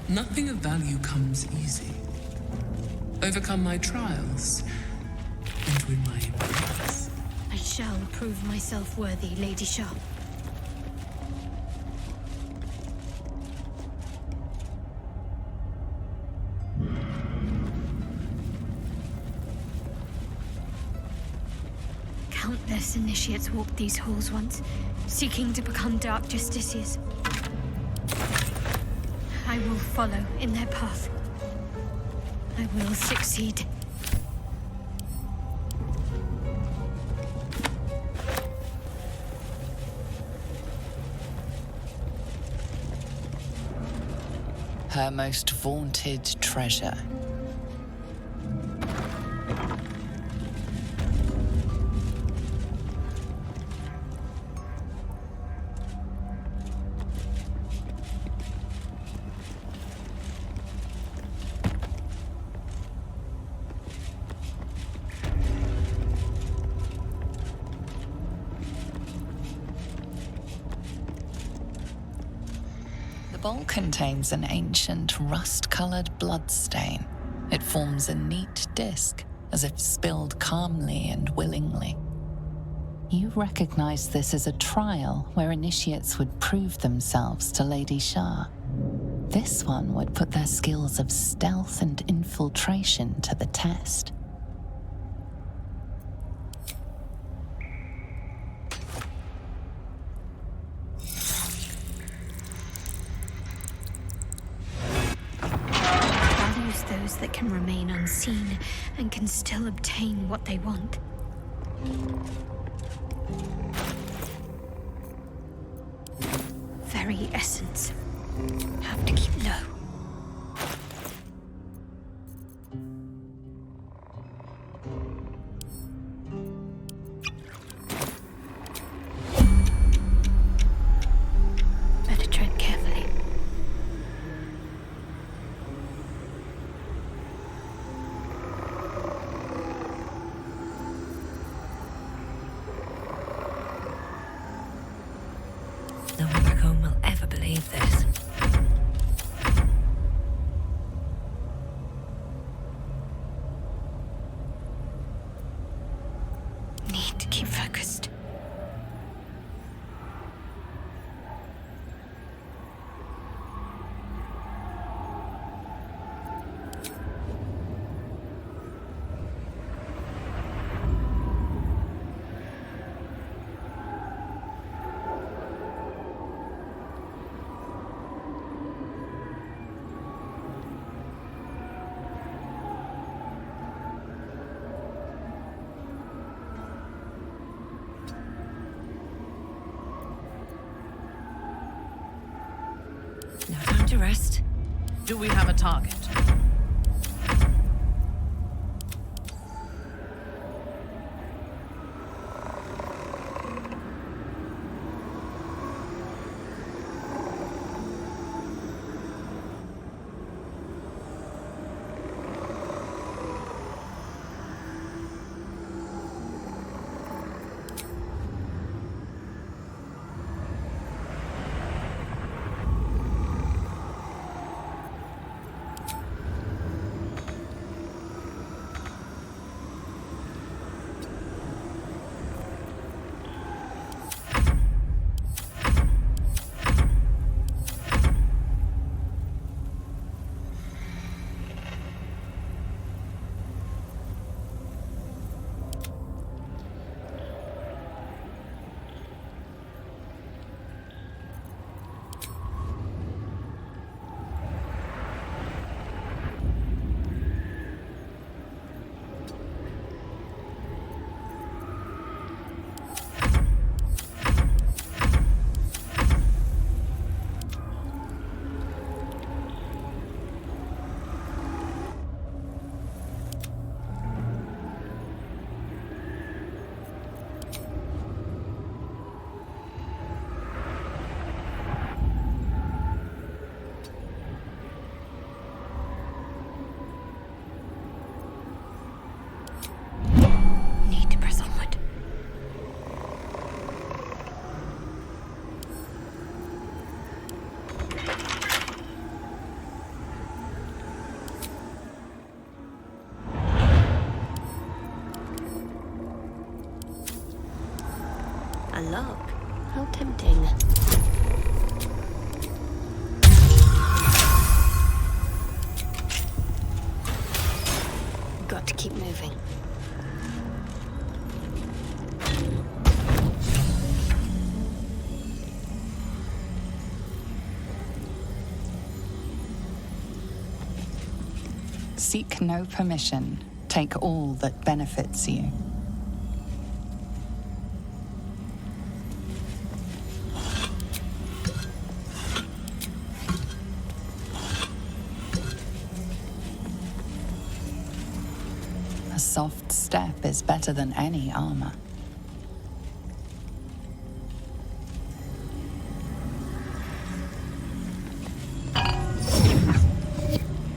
Nothing of value comes easy. Overcome my trials and win my embrace. I shall prove myself worthy, Lady Shar. Countless initiates walked these halls once, seeking to become Dark Justiciars. I will follow in their path. I will succeed. Her most vaunted treasure. The bowl contains an ancient rust-colored bloodstain. It forms a neat disc, as if spilled calmly and willingly. You recognize this as a trial where initiates would prove themselves to Lady Shar. This one would put their skills of stealth and infiltration to the test. Those that can remain unseen and can still obtain what they want. Very essence. Have to keep low. Better tread carefully. No one back home will ever believe this. Need to keep focused. No time to rest. Do we have a target? A lock? How tempting. Got to keep moving. Seek no permission. Take all that benefits you. A soft step is better than any armor.